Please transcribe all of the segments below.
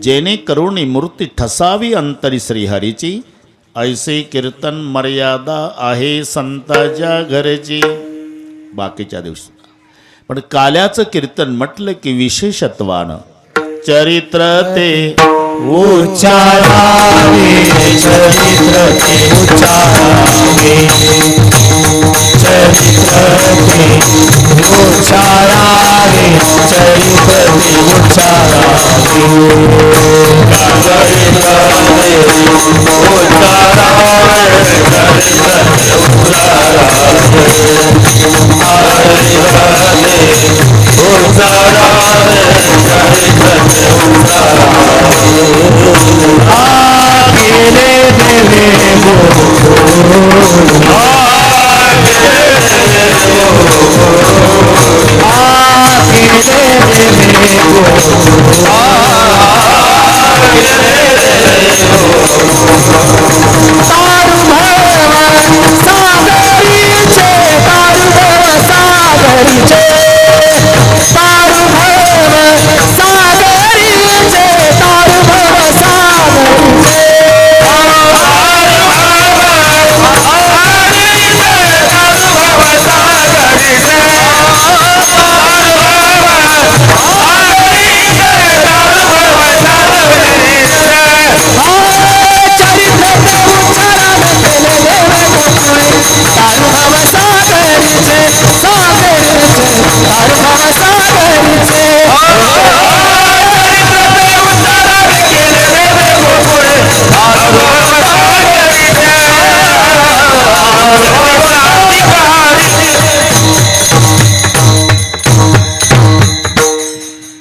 जेणेकरून मूर्ती ठसावी अंतरी श्रीहरीची, ऐसे कीर्तन मर्यादा आहे संताच्या घरची. बाकीच्या दिवशी पण काल्याचं कीर्तन म्हटलं की विशेषत्वानं चरित्र ते उच्चारावे, चरित्र ते उच्चारावे, चरित्र ते उच्चारावे, चरित्र ते उच्चारावे,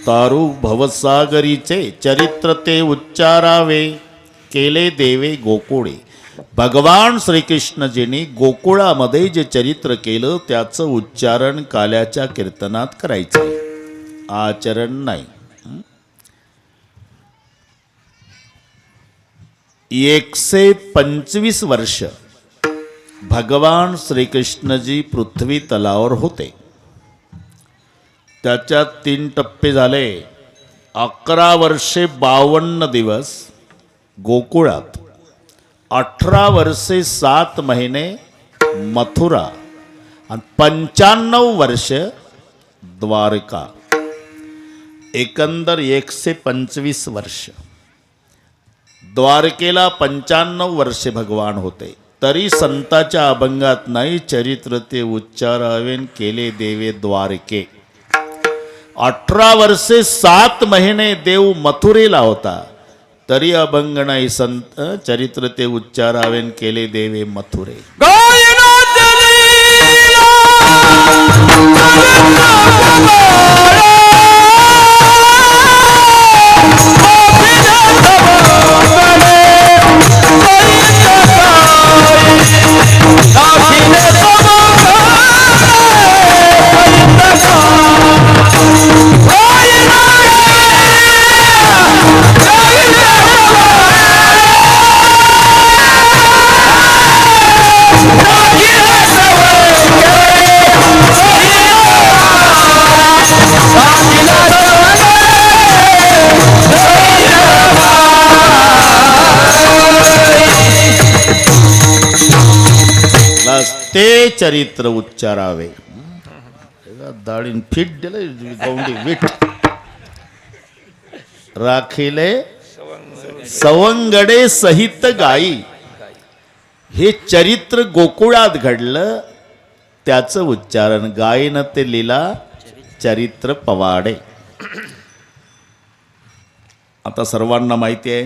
तारू भवसागरीचे चरित्र ते उच्चारावे, केले देवे गोकुळे. भगवान श्रीकृष्णजींनी गोकुळामध्ये जे चरित्र केलं त्याचं उच्चारण काल्याच्या कीर्तनात करायचं, आचरण नाही. 125 वर्ष भगवान श्रीकृष्णजी पृथ्वी तलावर होते. त्याच्यात 3 टप्पे झाले. 11 वर्षे 52 दिवस गोकुळात, 18 वर्षे 7 महिने मथुरा आणि 95 वर्ष द्वारका. एकंदर 125 वर्ष. द्वारकेला 95 वर्षे भगवान होते. तरी संताच्या अभंगात नाही चरित्र ते उच्चारावे, केले देवे द्वारके. 18 वर्षे 7 महिने देव मथुरेला होता, तरी अभंग नाही संत चरित्र ते उच्चारावे, केले देवे मथुरे. ते चरित्र उच्चारावे. दाढीन फिट दिलं गौंडी विट राखिले सवंगडे सहित गाई. हे चरित्र गोकुळात घडलं, त्याचं उच्चारण गायन ते लीला चरित्र पवाडे. आता सर्वांना माहिती आहे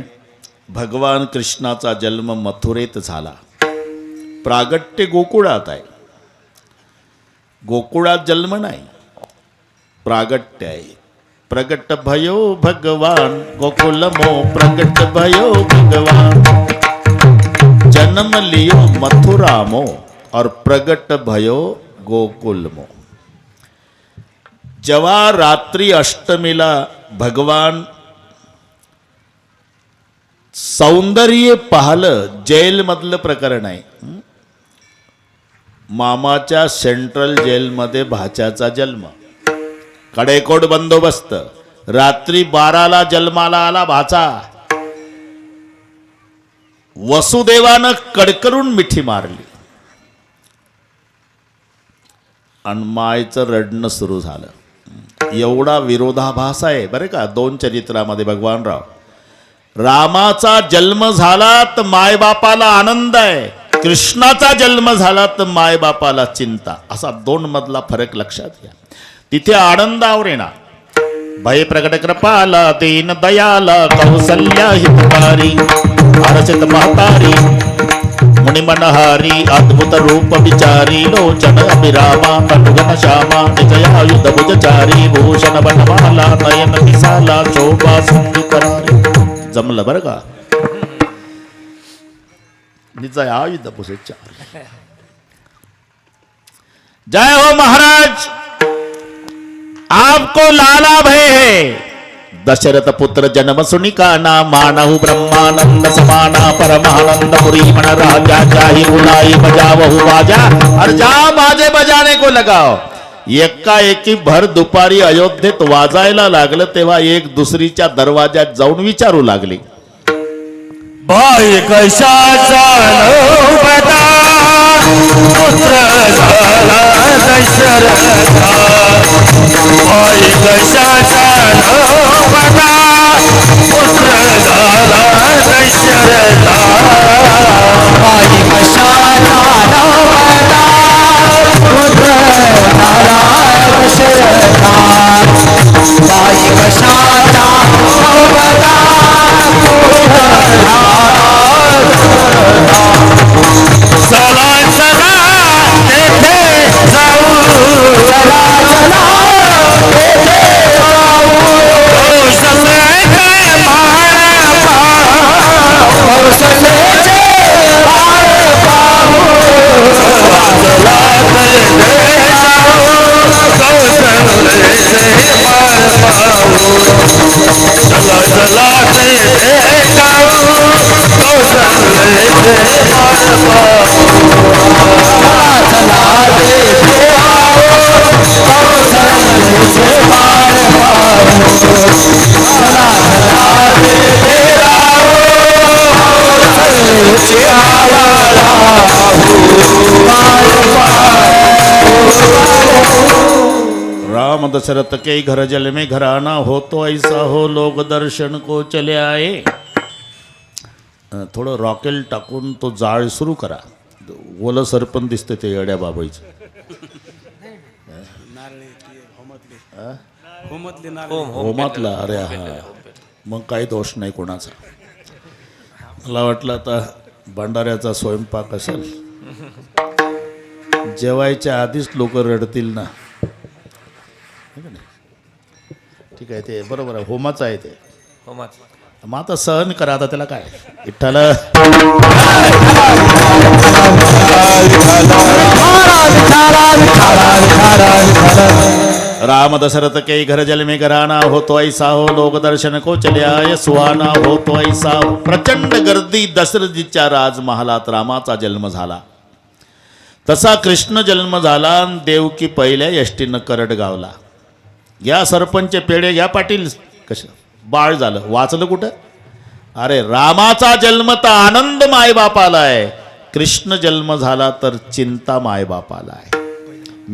भगवान कृष्णाचा जन्म मथुरेत झाला. प्रागट्य गोकुळात आहे. गोकुळात जन्म नाही, प्रागट्य आहे. प्रगट भयो भगवान गोकुलमो, प्रगट भयो भगवान जन्म लियो मथुरामो और प्रगट भयो गोकुलमो. जेव्हा रात्री अष्टमीला भगवान सौंदर्य पाहलं, जेलमधलं प्रकरण आहे. मामाच्या सेंट्रल जेलमध्ये भाच्याचा जन्म, कडेकोट बंदोबस्त, रात्री 12ला जन्माला आला भाचा. वसुदेवानं कडकडून मिठी मारली आणि मायचं रडणं सुरू झालं. एवढा विरोधाभास आहे बरं का दोन चरित्रामध्ये भगवानराव. रामाचा जन्म झाला तर मायबापाला आनंद आहे, कृष्णाचा जन्म झाला तर मायबापाला चिंता, असा दोन मधला फरक लक्षात घ्या. तिथे आनंदावर येणार. भय प्रकट कृपाला दीन दयाला कौसल्या हितकारी हर्षित महतारी मुनिमनहारी अद्भुत रूप विचारी लोचन अभिरामा कटुगन श्यामा निजयायुध भुजचारी भूषण बनमाला नयन विशाला शोभा सुंदरारी. जमलं बरं का. निजयायुध भुजचारी. जय हो महाराज. आपको लाला भय है. दशरथ पुत्र जन्म सुनि काना मानहु ब्रह्मानंद समाना परमानंद पुरी मन राजा चाहि बुलाई बजावहु बाजा. और जा बाजे बजाने को लगाओ. एकाएकी भर दुपारी अयोध्येत वाजायला लागलं तेव्हा एक दुसरीच्या दरवाजात जाऊन विचारू लागली. बाई कशाचा नवबता पुत्र झाला दशरथा. बाई कशाचा नवबता पुत्र झाला दशरथा. बाई कशाचा नवबता पुत्र झाला दशरथा. बाई कशाचा नवबता चला चला तेथे जाऊ. चला चला तेथे जाऊ. कौशल्याचे बाळ पाहू. कौशल्याचे बाळ पाहू. चला तेथे जाऊ. कौशल्याचे बाळ पाहू. चला चला तेथे जाऊ. राम दशरथ के घर जल में घराना हो तो ऐसा हो लोग दर्शन को चले आए. थोडं रॉकेल टाकून तो जाळ सुरू करा. ओलं सरपण दिसते ते येड्या बाबाईचं. होमातला. अरे हा मग काही दोष नाही कोणाचा. मला वाटलं आता भंडाऱ्याचा स्वयंपाक असेल. जेवायच्या आधीच लोक रडतील ना. ठीक आहे ते बरोबर आहे. होमाचं आहे ते. मग आता सहन करा. आता त्याला काय विठ्ठल. राम दशरथ के घर जल में घराना हो तो ऐसा हो लोग दर्शन को चले आए सुहाना हो तो ऐसा हो. प्रचंड गर्दी. दशरथीच्या राजमहालात रामाचा जन्म झाला. तसा कृष्ण जन्म झाला. देवकी पहिल्या यष्टीनं करड गावला. घ्या सरपंच पेढे घ्या पाटील. कसं बाळ झालं. वाचलं कुठं. अरे रामाचा जन्म तर आनंद मायबापाला आहे. कृष्ण जन्म झाला तर चिंता मायबापाला आहे.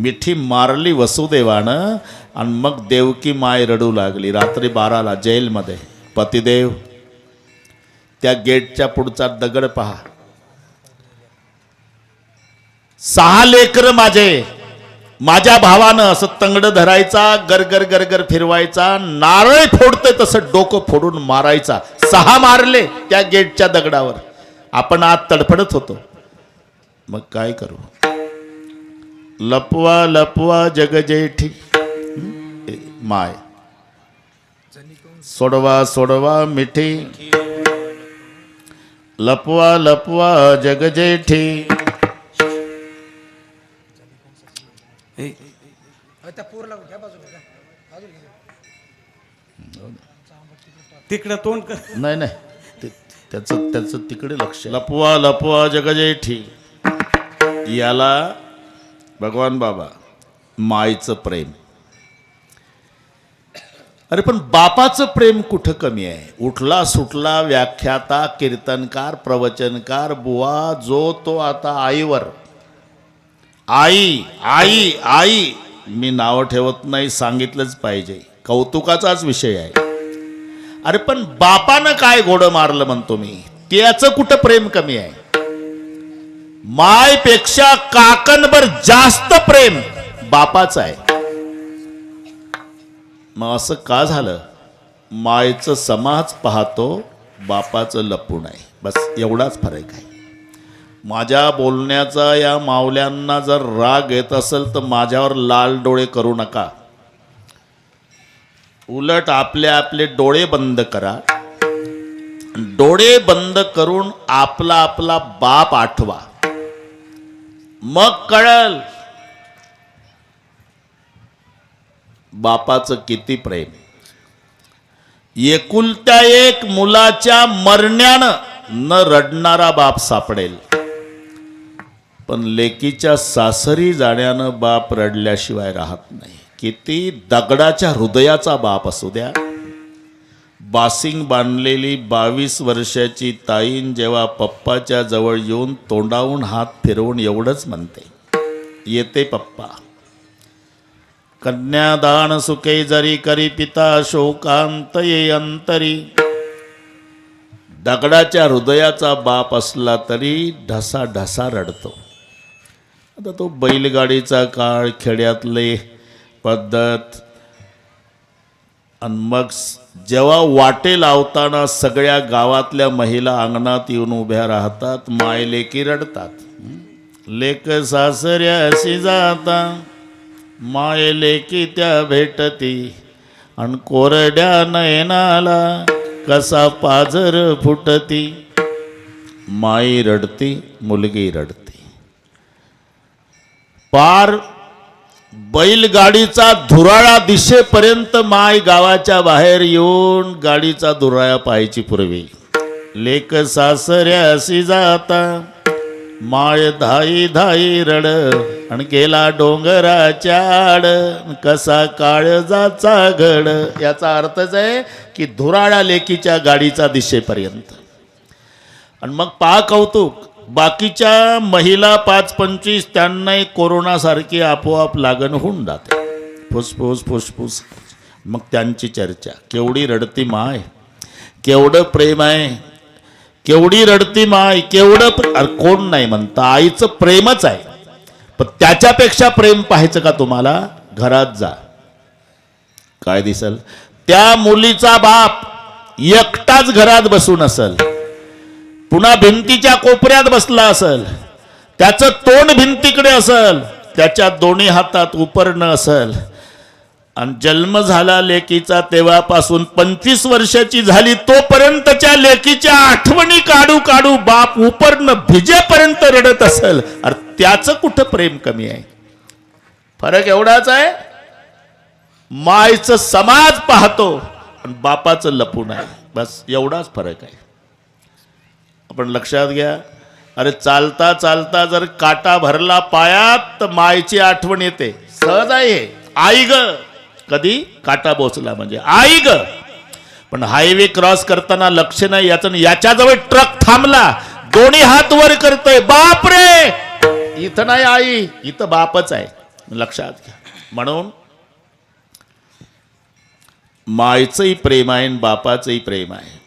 मिठी मारली वसुदेवानं आणि मग देवकी माय रडू लागली. रात्री 12ला जेलमध्ये. पतिदेव त्या गेटच्या पुढचा दगड पहा. 6 लेकर माझ्या भावानं असं तंगड धरायचा, गरगर गरगर फिरवायचा, नारळ फोडते तसं डोकं फोडून मारायचा. 6 मारले त्या गेटच्या दगडावर. आपण आत तडफडत होतो. मग काय करू. लपवा लपवा जगजेठी माय सोडवा सोडवा मिठी. लपवा लपवा जगजेठी. तिकडं तोंड कर. नाही नाही त्याचं तिकडे लक्ष. लपवा लपवा जगजेठी. याला भगवान बाबा मायचं प्रेम. अरे पण बापाचं प्रेम कुठं कमी आहे? उठला सुटला व्याख्याता, कीर्तनकार, प्रवचनकार, बुवा जो तो आता आईवर. आई आई आई मी नावं ठेवत नाही, सांगितलंच पाहिजे, कौतुकाचाच विषय आहे. अरे पण बापानं काय घोडं मारलं म्हणतो मी, त्याचं कुठं प्रेम कमी आहे? मायपेक्षा काकणभर जास्त प्रेम बापाचं आहे. मग असं का झालं? मायचं समाज पाहतो, बापाचं लपून आहे. बस एवढाच फरक आहे. माझ्या बोलण्याचा या मावल्यांना जर राग येत असेल तर माझ्यावर लाल डोळे करू नका. उलट आपले आपले डोळे बंद करा. डोळे बंद करून आपला आपला बाप आठवा, मग कळल बापाचं किती प्रेम. एकुलत्या एक मुलाच्या मरण्यानं न रडणारा बाप सापडेल, पण लेकीच्या सासरी जाण्यानं बाप रडल्याशिवाय राहत नाही. किती दगडाच्या हृदयाचा बाप असू द्या. बासिंग बांधलेली 22 वर्षाची ताईन जेव्हा पप्पाच्या जवळ येऊन तोंडावून हात फिरवून एवढंच म्हणते, येते पप्पा. कन्यादान सुखे जरी करी पिता शोकांत ये अंतरी. दगडाच्या हृदयाचा बाप असला तरी ढसा ढसा रडतो. आता तो बैलगाडीचा काळ, खेड्यातले पद्धत, आणि मग जेव्हा वाटे लावताना सगळ्या गावातल्या महिला अंगणात येऊन उभ्या राहतात, माय लेकी रडतात. लेक सासऱ्याशी जाता माय लेकी त्या भेटती, आणि कोरड्या नयनाला कसा पाझर फुटती. माई रडती, मुलगी रडती. पार बैलगाडीचा धुराळा दिशेपर्यंत माय गावाच्या बाहेर येऊन गाडीचा धुराळा पाहायची पूर्वी. लेक सासऱ्याशी जाता माय धाई धाई रड, आणि गेला डोंगराच्या आड कसा काळजाचा घड. याचा अर्थच आहे की धुराळा लेकीच्या गाडीचा दिशेपर्यंत. आणि मग पहा कौतुक, बाकीच्या महिला 5-25 त्यांनाही कोरोनासारखी आपोआप लागण होऊन जाते, फुसफुस फुसफुस. मग त्यांची चर्चा, केवढी रडती माय, केवढं प्रेम आहे, केवढी रडती माय, केवढं. कोण नाही म्हणतं आईचं प्रेमच आहे, पण त्याच्यापेक्षा प्रेम पाहायचं का तुम्हाला? घरात जा, काय दिसल? त्या मुलीचा बाप एकटाच घरात बसून असेल, पुन्हा भिंतीच्या कोपऱ्यात बसला असेल, त्याचं तोंड भिंतीकडे असेल, त्याच्या दोन्ही हातात उपरणं असेल, आणि जन्म झाला लेकीचा तेव्हापासून 25 वर्षाची झाली तोपर्यंतच्या लेकीच्या आठवणी काढू काढू बाप उपरणं भिजेपर्यंत रडत असेल. अरे त्याचं कुठं प्रेम कमी आहे? फरक एवढाच आहे, मायचं समाज पाहतो आणि बापाचं लपून आहे. बस एवढाच फरक आहे. आपण लक्षात घ्या. अरे चालता चालता जर काटा भरला पायात तर मायची आठवण येते, सहज आहे. आई ग, कधी काटा बोचला म्हणजे आई ग. पण हायवे क्रॉस करताना लक्ष नाही याचं, याच्याजवळ ट्रक थांबला, दोन्ही हात वर करतोय, बाप रे, इथं नाही आई, इथं बापच आहे. लक्षात घ्या. म्हणून मायचंही प्रेम आहे, बापाचंही प्रेम आहे.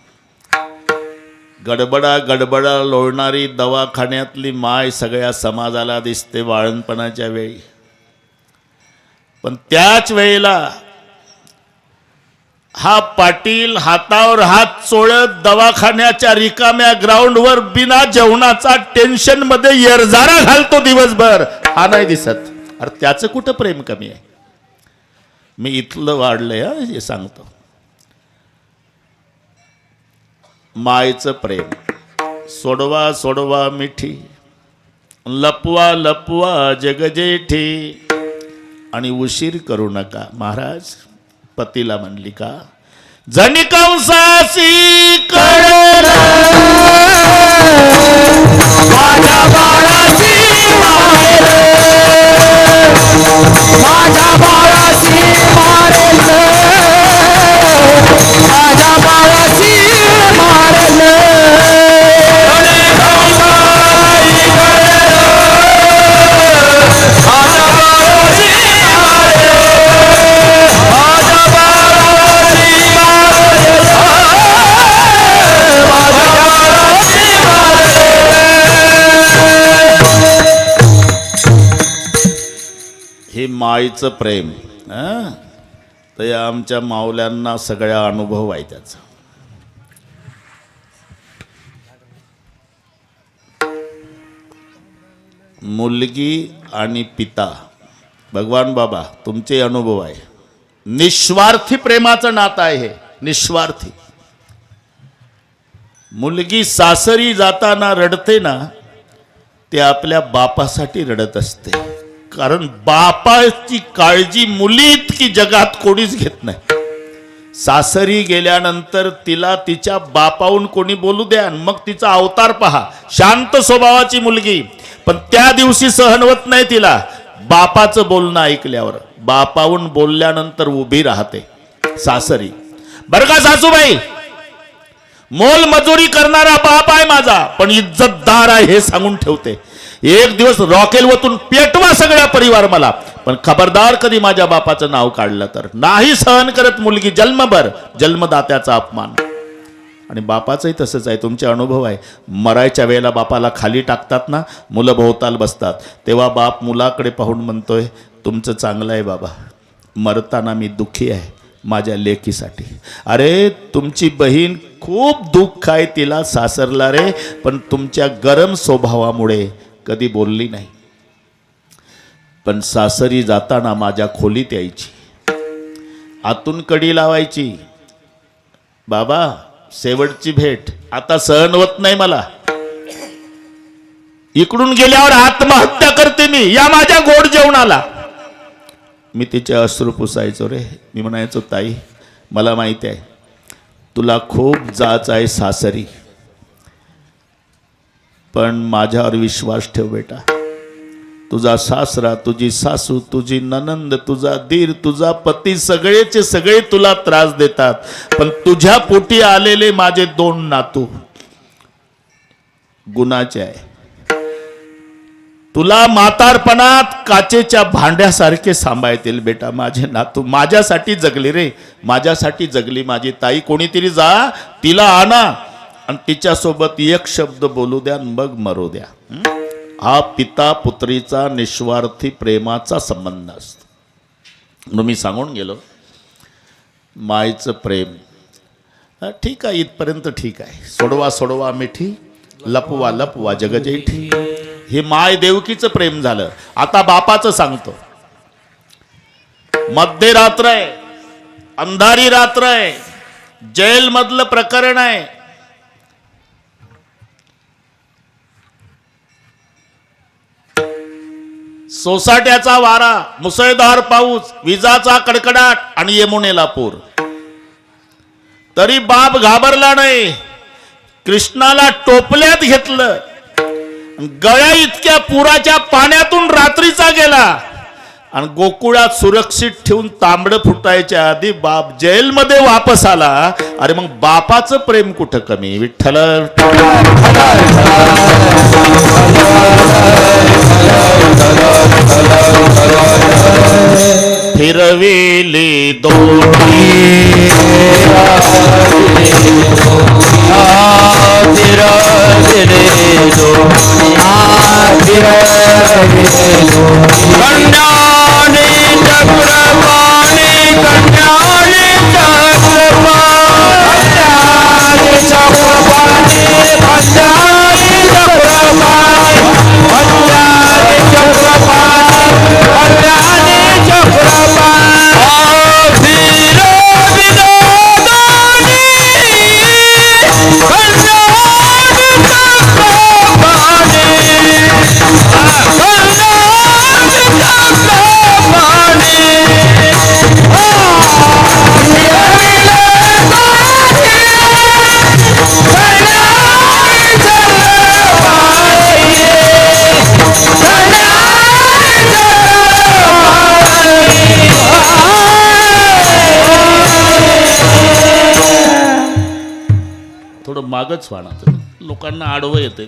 गडबडा गडबडा लोळणारी दवाखान्यातली माय सगळ्या समाजाला दिसते बाळणपणाच्या वेळी, पण त्याच वेळेला हा पाटील हातावर हात चोळत दवाखान्याच्या रिकाम्या ग्राउंडवर बिना जेवणाचा टेन्शन मध्ये येरझारा घालतो दिवसभर, हा नाही दिसत. अरे त्याचं कुठं प्रेम कमी आहे? मी इथलं वाढलंय हे सांगतो. मायचं प्रेम, सोडवा सोडवा मिठी, लपवा लपवा जगजेठी, आणि उशीर करू नका. महाराज पतीला म्हणली का, जणी कंसासी कळलं माझ्या बाळाची मारेल, माझ्या बाळाची मारेल, माईचं प्रेम तर या आमच्या माऊल्यांना सगळ्या अनुभव आहे त्याचा. मुलगी आणि पिता भगवान बाबा तुमचे अनुभव आहे. निस्वार्थी प्रेमाचं नातं आहे हे, निस्वार्थी. मुलगी सासरी जाताना रडते ना ते आपल्या बापासाठी रडत असते, कारण बापाची काळजी मुली इतकी जगात कोणीच घेत नाही. सासरी गेल्यानंतर तिला तिच्या बापाहून कोणी बोलू द्या, मग तिचा अवतार पहा. शांत स्वभावाची मुलगी, पण त्या दिवशी सहन होत नाही तिला बापाचं बोलणं ऐकल्यावर. बापाहून बोलल्यानंतर उभी राहते सासरी. बरं का सासूबाई, मोल मजुरी करणारा बाप आहे माझा, पण इज्जतदार आहे हे सांगून ठेवते. एक दिवस रॉकेल वतून पेटवा सगळा परिवार मला, पण खबरदार कधी माझ्या बापाचं नाव काढलं तर. नाही सहन करत मुलगी जन्मभर जन्मदात्याचा अपमान. आणि बापाचंही तसंच आहे, तुमचे अनुभव आहे. मरायच्या वेळेला बापाला खाली टाकतात ना, मुलं भोवताल बसतात, तेव्हा बाप मुलाकडे पाहून म्हणतोय तुमचं चांगलं आहे बाबा, मरताना मी दुःखी आहे माझ्या लेकीसाठी. अरे तुमची बहीण खूप दुःख आहे तिला सासरला रे, पण तुमच्या गरम स्वभावामुळे कधी बोलली नाही. पण सासरी जाताना माझ्या खोलीत यायची, आतून कडी लावायची, बाबा शेवटची भेट, आता सहन होत नाही मला, इकडून गेल्यावर आत्महत्या करते मी, या माझ्या गोड जेवणाला. मी तिचे अश्रू पुसायचो रे. मी म्हणायचो ताई मला माहिती आहे तुला खूप जाच आहे सासरी, पण माझ्यावर विश्वास ठेव बेटा. तुझा सासरा, तुझी सासू, तुझी ननंद, तुझा दीर, तुझा पती सगळेचे सगळे तुला त्रास देतात, पण तुझ्या पोटी आलेले माझे 2 नातू गुणाचे आहे. तुला म्हातारपणात काचेच्या भांड्यासारखे सांभाळतील बेटा माझे नातू. माझ्यासाठी जगली रे, माझ्यासाठी जगली माझी ताई. कोणीतरी जा तिला आणा आणि तिच्यासोबत एक शब्द बोलू द्या, मग मरू द्या. हा पिता पुत्रीचा निस्वार्थी प्रेमाचा संबंध असतो. म्हणून मी सांगून गेलो मायचं प्रेम. ठीक आहे, इथपर्यंत ठीक आहे. सोडवा सोडवा मिठी, लपवा लपवा जगजेठी, हे माय देवकीचं प्रेम झालं. आता बापाचं सांगतो. मध्यरात्र आहे, अंधारी रात्र आहे, जेल मधलं प्रकरण आहे. सोसाट्याचा वारा, मुसळधार पाऊस, विजाचा कडकडाट आणि यमुनेला पूर. तरी बाप घाबरला नाही. कृष्णाला टोपल्यात घेतलं, गळ्या इतक्या पुराच्या पाण्यातून रात्रीचा गेला आणि गोकुळात सुरक्षित ठेवून तांबडं फुटायच्या आधी बाप जेलमध्ये वापस आला. अरे मग बापाचं प्रेम कुठं कमी. विठ्ठल फिरविली दोन्ही मागच वाढत लोकांना आडवं येते.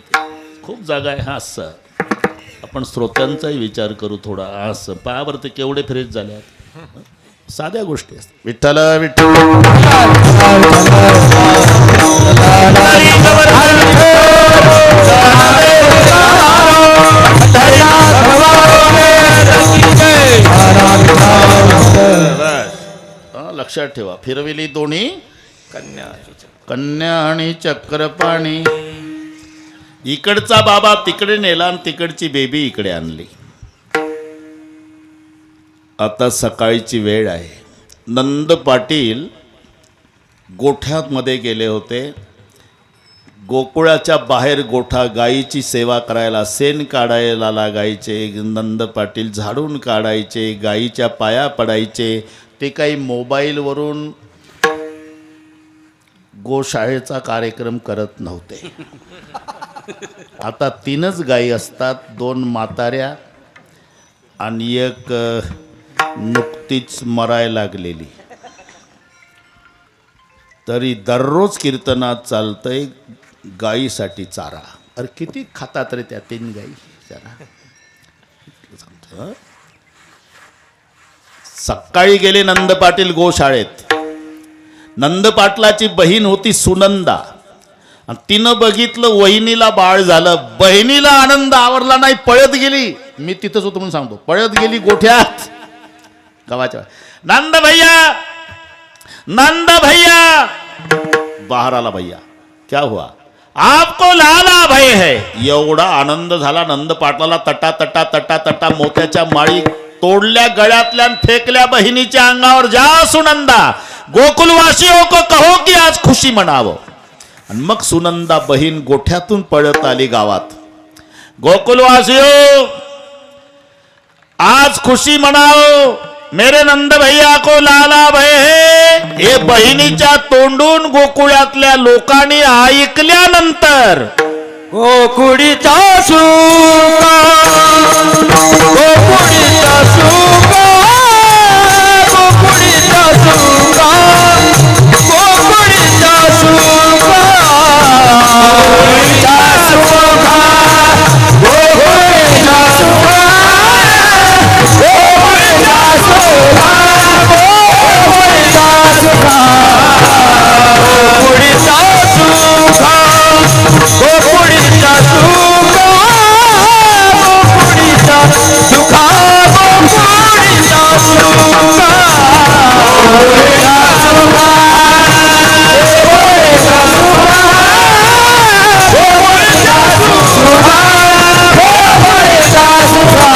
खूप जागा आहे. हा असं आपण श्रोत्यांचाही विचार करू थोडा. असं पायावरती केवढे फ्रेश झाल्यात. साध्या गोष्टी असतात. विठ्ठल विठ्ठल हरी लक्षात ठेवा. फिरविली दोन्ही कन्या कन्या आणि चक्रपाणी. इकडचा बाबा तिकडे नेला आणि तिकडची बेबी इकडे आणली. आता सकाळची वेळ आहे. नंद पाटील गोठ्यामध्ये गेले होते. गोकुळाच्या बाहेर गोठा, गायीची सेवा करायला, शेण काढायला लागायचे. नंद पाटील झाडून काढायचे, गायीच्या पाया पडायचे. ते काही मोबाईलवरून गोशाळेचा कार्यक्रम करत नव्हते. आता 3च गायी असतात, 2 म्हाताऱ्या आणि एक नुकतीच मरायला लागलेली. तरी दररोज कीर्तनात चालतंय गायीसाठी चारा. अरे किती खातात रे त्या 3 गायी चारा. सकाळी गेले नंद पाटील गोशाळेत. नंद पाटलाची बहीण होती सुनंदा. आणि तिनं बघितलं वहिनीला बाळ झालं. बहिणीला आनंद आवरला नाही, पळत गेली. मी तिथंच होतो म्हणून सांगतो. पळत गेली गोठ्यात गावाच्या. नंद भैया, नंद भैया. बाहर आला. भैया क्या हुआ? आपको लाला भय है. एवढा आनंद झाला नंद पाटलाला. तटा तटा तटा तटा मोत्याच्या माळी तोडल्या गळ्यातल्या, फेकल्या बहिणीच्या अंगावर. जा सुनंदा, गोकुलवासियों को कहो की आज खुशी मनावो. आणि मग सुनंदा बहीण गोठ्यातून पळत आली गावात. गोकुलवासियों आज खुशी मनाओ, मेरे नंद भैया को लाला भय है. हे बहिणीच्या तोंडून गोकुळातल्या लोकांनी ऐकल्यानंतर गोकुळीचा सुका, गोकुळीचा सुका, गोकुळीचा सुका, गोकुळीचा सुका, गोकुळीचा सुका, गोकुळीचा सुका, गोकुळीचा सुका, गोकुळीचा सुका, गोकुळीचा सुका, गोकुळीचा सुका, गोकुळीचा सुका, गोकुळीचा सुका, गोकुळीचा सुका, गोकुळीचा सुका, गोकुळीचा सुका, गोकुळीचा सुका.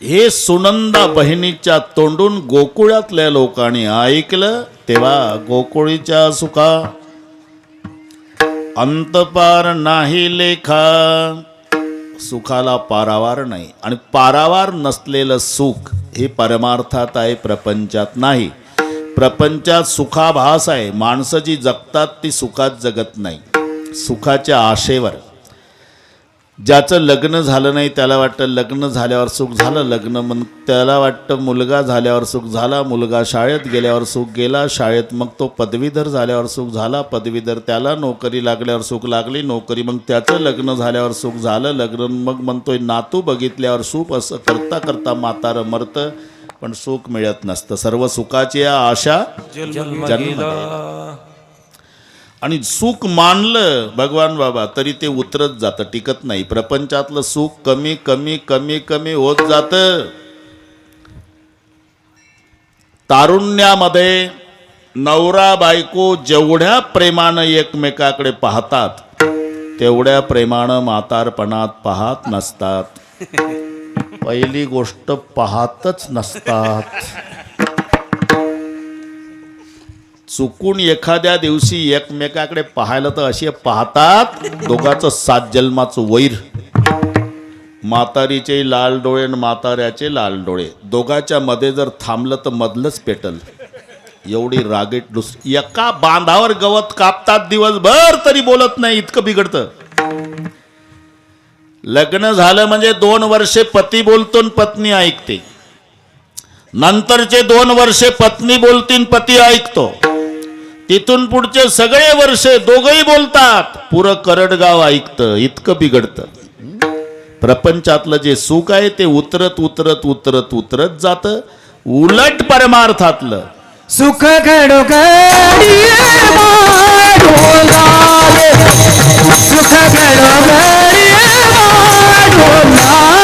हे सुनंदा बहिणीच्या तोंडून गोकुळातल्या लोकांनी ऐकलं. तेव्हा गोकुळीच्या सुखा अंतपार नाही लेखा. सुखाला पारावार नाही. आणि पारावार नसलेलं सुख हे परमार्थात आहे, प्रपंचात नाही. प्रपंचात सुखाभास आहे. माणसं जी जगतात ती सुखात जगत नाही, सुखाच्या आशेवर. ज्याचं लग्न झालं नाही त्याला वाटतं लग्न झाल्यावर सुख झालं. लग्न मग त्याला वाटतं मुलगा झाल्यावर सुख झाला. मुलगा शाळेत गेल्यावर सुख गेला. शाळेत मग तो पदवीधर झाल्यावर सुख झाला. पदवीधर त्याला नोकरी लागल्यावर सुख लागली. नोकरी मग त्याचं लग्न झाल्यावर सुख झालं. लग्न मग म्हणतोय नातू बघितल्यावर सुख. असं करता करता म्हातारं मरतं, पण सुख मिळत नसतं. सर्व सुखाची आशा जन्म. आणि सुख मानलं भगवान बाबा तरी ते उतरत जातं, टिकत नाही. प्रपंचातलं सुख कमी कमी कमी कमी होत जातं. तारुण्यामध्ये नवरा बायको जेवढ्या प्रेमानं एकमेकाकडे पाहतात तेवढ्या प्रेमानं म्हातारपणात पाहत नसतात. पहिली गोष्ट पाहतच नसतात. चुकून एखाद्या दिवशी एकमेकाकडे पाहायला तर अशी पाहतात दोघांचं 7 जन्माचं वैर. म्हातारीचे लाल डोळे आणि म्हाताऱ्याचे लाल डोळे दोघांच्या मध्ये जर थांबलं तर मधलंच पेटल. एवढी रागीट एका बांधावर गवत कापतात दिवसभर तरी बोलत नाही, इतकं बिघडतं. लग्न झालं म्हणजे 2 वर्षे पती बोलतो आणि पत्नी ऐकते. नंतरचे 2 वर्षे पत्नी बोलती आणि पती ऐकतो. तिथून पुढचे सगळे वर्षे दोघही बोलतात, पुरं करडगाव ऐकतं. इतकं बिघडतं. प्रपंचातलं जे सुख आहे ते उतरत उतरत उतरत उतरत जातं. उलट परमार्थातलं सुख घडोघडी वाढू लागे, सुख घडोघडी वाढू लागे.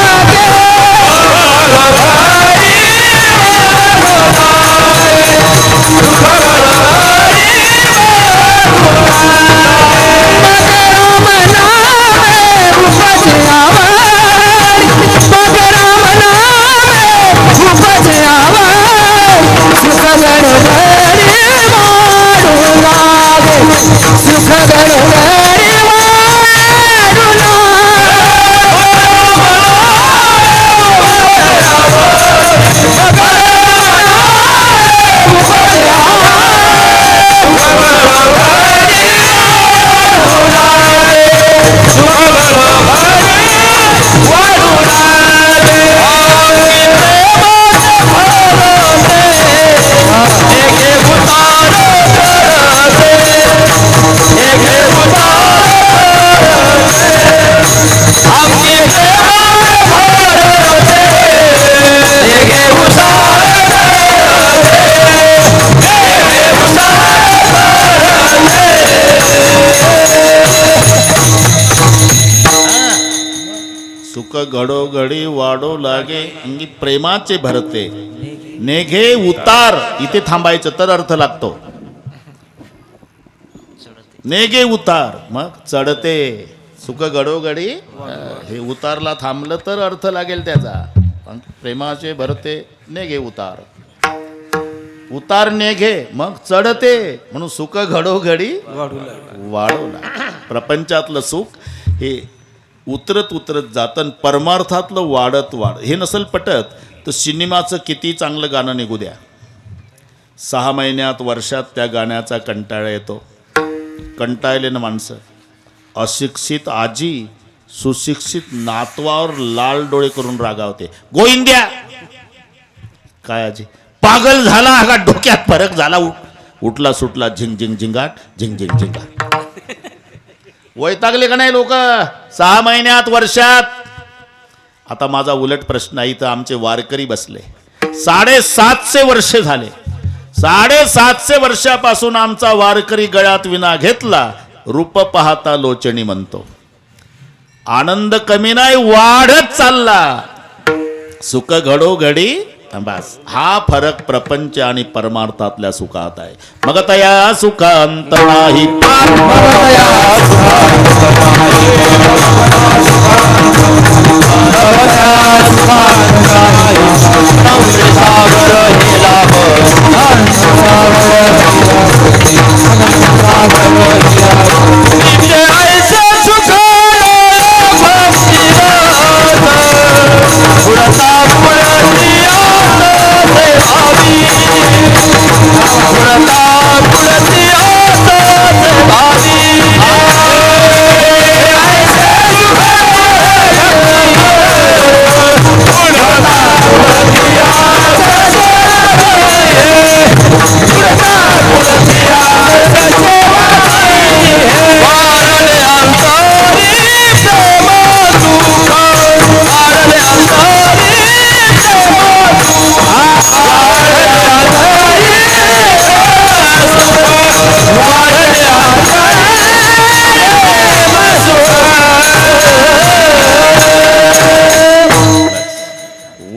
सुख घडोघडी वाढो लागे अंगी प्रेमाचे भरते. नेघे उतार इथे थांबायचं तर अर्थ लागतो. नेघे उतार मग चढते. सुख घडोघडी हे उतारला थांबलं तर अर्थ लागेल त्याचा. पण प्रेमाचे भरते नेघे उतार. उतार नेघे मग चढते म्हणून सुख घडोघडी वाढवला. प्रपंचातलं सुख हे उतरत उतरत जातं. परमार्थातलं वाढत वाढ. हे नसेल पटत तर सिनेमाचं किती चांगलं गाणं निघू द्या, 6 महिन्यात वर्षात त्या गाण्याचा कंटाळा येतो. कंटाळले ना माणसं. अशिक्षित आजी सुशिक्षित नातवावर लाल डोळे करून रागावते. गोविंद्या काय आजी पागल झाला हा, डोक्यात फरक झाला. उठला सुटला झिंग झिंग झिंगाट झिंग झिंग झिंगाट. वैतागले का नाही लोक 6 महिन्यात वर्षात. आता माझा उलट प्रश्न आहे, तर आमचे वारकरी बसले 750 वर्षे झाले. 750 वर्षापासून आमचा वारकरी गळ्यात विना घेतला. रूप पाहता लोचणी म्हणतो. आनंद कमी नाही वाढत चालला. सुख घडोघडी बस. हा फरक प्रपंच आणि परमार्थातल्या सुखात आहे. मग तया सुखांत नाही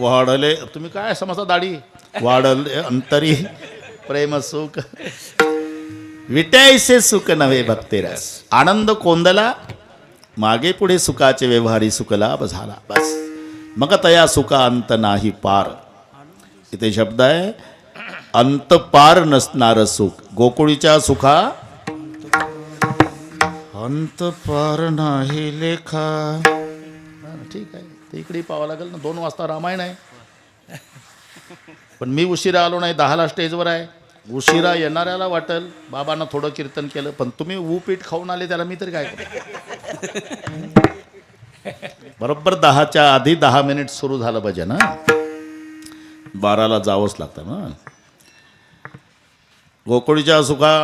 वाढले. तुम्ही काय समजता दाढी वाढले अंतरी प्रेम सुख विटायसे सुख नव्हे भक्तिरस. आनंद कोंदला मागे पुढे सुखाचे व्यवहारी सुख लाभ झाला. बस मग तया सुखा अंत नाही पार. इथे शब्द आहे अंत पार नसणार सुख. गोकुळीच्या सुखा अंत पार नाही लेखा. ठीक आहे, ते इकडे पाहावं लागेल ना. 2 वाजता रामायण आहे. पण मी उशिरा आलो नाही, 10ला स्टेजवर आहे. उशिरा येणाऱ्याला वाटेल बाबांना थोडं कीर्तन केलं, पण तुम्ही उपीट खाऊन आले त्याला मी तरी काय करू. बरोबर 10च्या आधी 10 मिनिट सुरू झालं पाहिजे ना. 12ला जावंच लागतं ना. गोकुळीच्या सुखा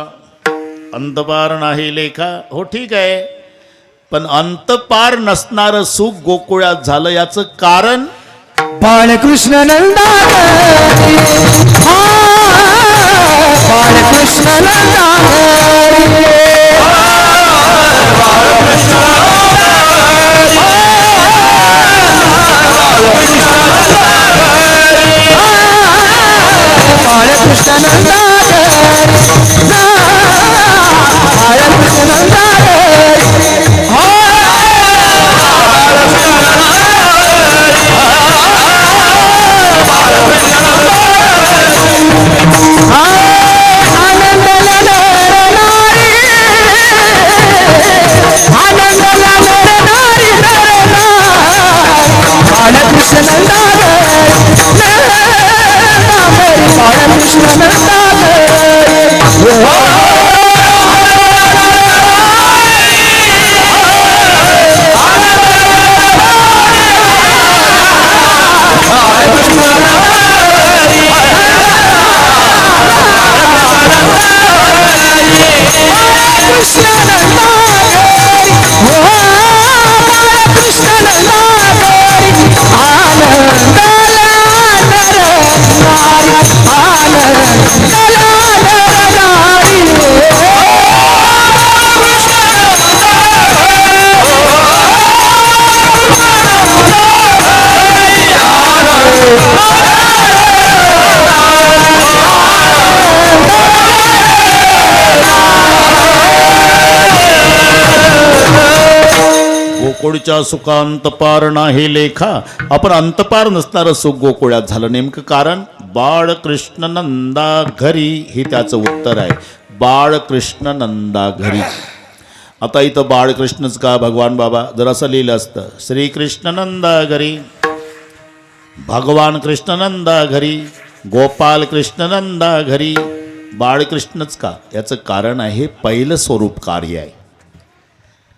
अंतपार नाही लेखा. हो ठीक आहे, पण अंतपार नसणारं सुख गोकुळात झालं याचं कारण बाळकृष्ण नंदा बाळकृष्ण नंदा बाळकृष्ण नंदा बाळकृष्ण नंदा गोकुळच्या सुखा अंतपार नाही लेखा. आपण अंतपार नसणारं सुख गोकुळात झालं. नेमकं कारण बाळकृष्ण नंदा घरी, हे त्याचं उत्तर आहे. बाळकृष्ण नंदा घरी. आता इथं बाळकृष्णच का भगवान बाबा, जर असं लिहिलं असतं श्रीकृष्ण नंदा घरी, भगवान कृष्ण नंदा घरी, गोपाल कृष्ण नंदा घरी, बाळकृष्णच का. याचं कारण आहे पहिलं स्वरूप कार्य आहे.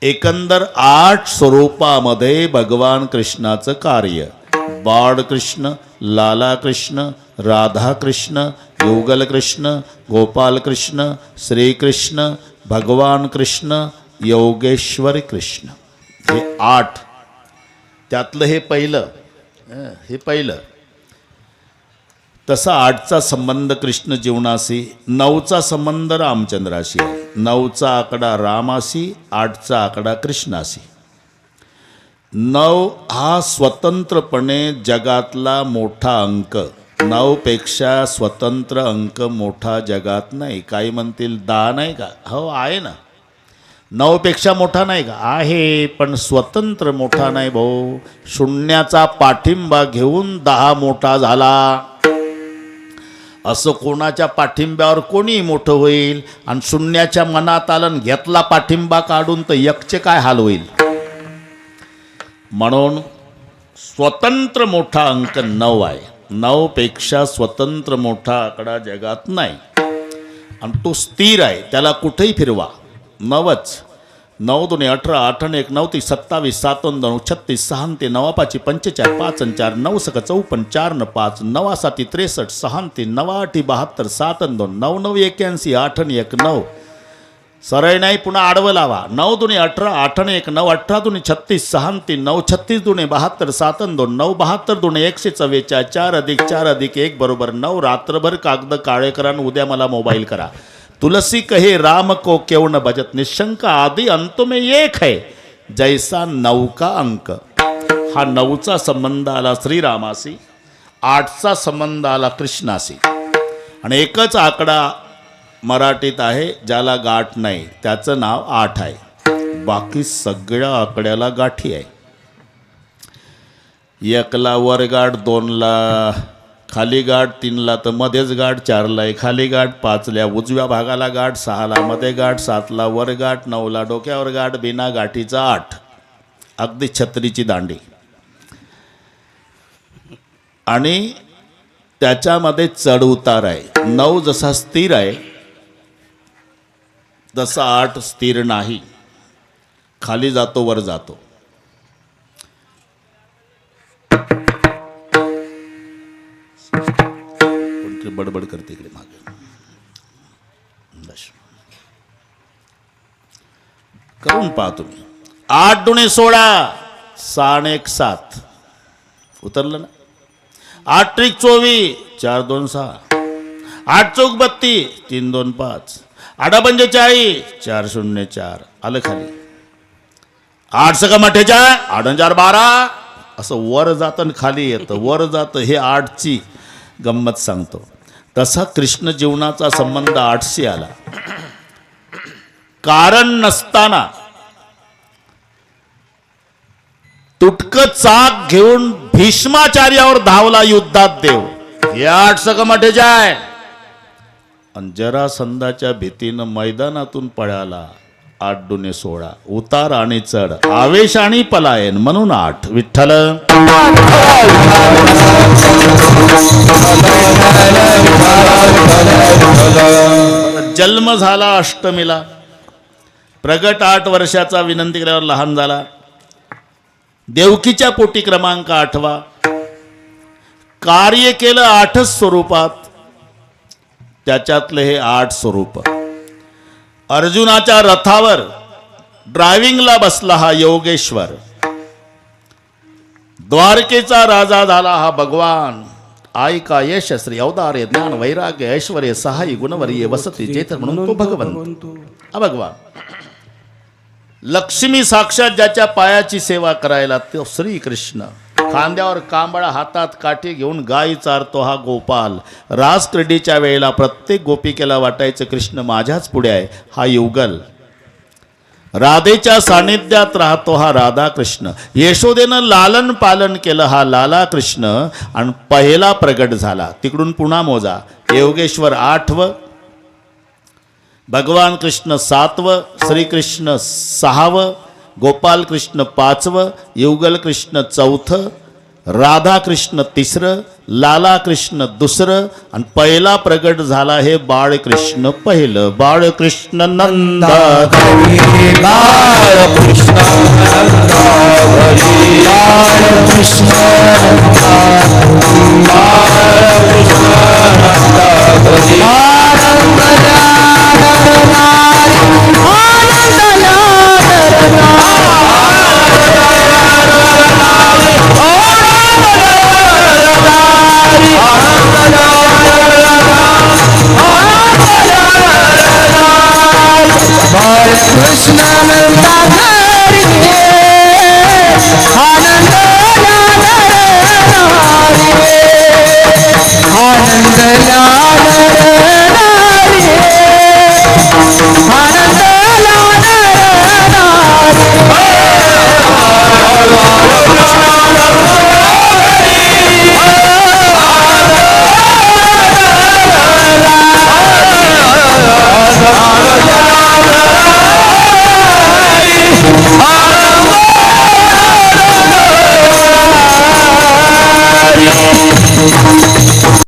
एकंदर 8 स्वरूपामध्ये भगवान कृष्णाचं कार्य. बाळकृष्ण, लालाकृष्ण, राधाकृष्ण, युगलकृष्ण, गोपालकृष्ण, श्रीकृष्ण, भगवान कृष्ण, योगेश्वर कृष्ण. हे 8. त्यातलं हे पहिलं. तसा 8चा संबंध कृष्ण जीवनाशी, 9चा संबंध रामचंद्राशी आहे. 9चा आकडा रामाशी, 8चा आकडा कृष्णाशी. 9 हा स्वतंत्रपणे जगातला मोठा अंक. 9 पेक्षा स्वतंत्र अंक मोठा जगात नाही. काही म्हणतील 10 नाही का. हो आहे ना, 9 पेक्षा मोठा नाही का. आहे, पण स्वतंत्र मोठा नाही भाऊ. शून्याचा पाठिंबा घेऊन 10 मोठा झाला. असं कोणाच्या पाठिंब्यावर कोणी मोठं होईल. आणि शून्याच्या मनात आलं घेतला पाठिंबा काढून तर एकचे काय हाल होईल. म्हणून स्वतंत्र मोठा अंक 9 आहे. 9 पेक्षा स्वतंत्र मोठा आकडा जगात नाही. आणि तो स्थिर आहे, त्याला कुठेही फिरवा. 9च. 9 दुने 18, 8 आणि 1 9 ती 27, 7 2 36, 6 ते 9 5 45, 5 आणि 4 9 सक 54, 4 न 5 9 7 63, 6 ते 9 8 72, 7 आणि 2 9 9 81, 8 आणि 1 9. सरळ नाही, पुन्हा आडवं लावा. 9 दुने 18, 8 आणि 1 9, 18 दुने 36, 6 ते 9 36 दुने 72, 7 आणि 2 9 72 दुने 144, 4 अधिक 4 अधिक 1 बरोबर 9. रात्रभर कागद काळे करा, उद्या मला मोबाईल करा. तुलसी कहे राम को क्यों न भजत, निशंक आदि अंत में एक है जैसा 9 का अंक. हा 9चा संबंध आला श्रीरामाशी, 8चा संबंध आला कृष्णाशी. आणि एकच आकडा मराठीत आहे ज्याला गाठ नाही, त्याचं नाव 8 आहे. बाकी सगळ्या आकड्याला गाठी आहे. एकला वर गाठ, दोनला खाली गाठ, तीनला तर मध्येच गाठ, चारला खाली गाठ, पाचल्या उजव्या भागाला गाठ, सहाला मध्ये गाठ, सातला वर गाठ, नऊला डोक्यावर गाठ, बिना गाठीचा 8. अगदी छत्रीची दांडी. आणि त्याच्यामध्ये चढ उतार आहे. 9 जसा स्थिर आहे तसा 8 स्थिर नाही, खाली जातो वर जातो. कोणतरी बडबड करते इकडे मागे. बस. करून पहा तुम्ही. 8 दुणे 16, 6 आणि 1 7. उतरलं ना. 8 त्रिक 24, 4 2 6, 8 चौक 32, 3 2 5, 8 पंजे 40, 4 0 4. आलं खाली. 8 सका 48, 8 4 12. असं वर जातं आणि खाली येतं, वर जातं. हे 8ची गंमत सांगतो. तसा कृष्ण जीवनाचा संबंध 8शी आला. कारण नसताना तुटक चाक घेऊन भीष्माचार्यावर धावला युद्धात देव. हे 8 सकम 48. आणि जरासंधाच्या भीतीनं मैदानातून पळाला. 8 दुणे 16, उतार आणि चढ, आवेश आणि पलायन, म्हणून 8. विठ्ठल. जन्म झाला अष्टमीला. प्रगट 8 वर्षाचा, विनंती केल्यावर लहान झाला. देवकीच्या पोटी क्रमांक 8वा. कार्य केलं 8च स्वरूपात, त्याच्यातले हे 8 स्वरूप. अर्जुनाच्या रथावर ड्रायव्हिंगला बसला हा योगेश्वर. द्वारकेचा राजा झाला हा भगवान. आयका यश श्री औदार्य ज्ञान वैराग्य ऐश्वर्य सहाय्य गुणवर्य वसती चेत म्हणून तो भगवंत. हा भगवान. लक्ष्मी साक्षात ज्याच्या पायाची सेवा करायला तो श्रीकृष्ण. खांद्यावर कांबळा, हातात काठी घेऊन गायी चारतो हा गोपाल. रासक्रीडेच्या वेळेला प्रत्येक गोपिकेला वाटायचं कृष्ण माझ्याच पुढे आहे, हा युगल. राधेच्या सानिध्यात राहतो हा राधा कृष्ण. यशोदेनं लालन पालन केलं हा लाला कृष्ण. आणि पहिला प्रगट झाला. तिकडून पुन्हा मोजा. योगेश्वर 8व, भगवान कृष्ण 7व, श्रीकृष्ण 6व, गोपाल कृष्ण 5व, युगल कृष्ण 4थं, राधा कृष्ण 3रं, लाला कृष्ण 2रं, आणि पहिला प्रगट झाला हे बाळकृष्ण पहिलं. बाळकृष्ण नंदा बाळकृष्ण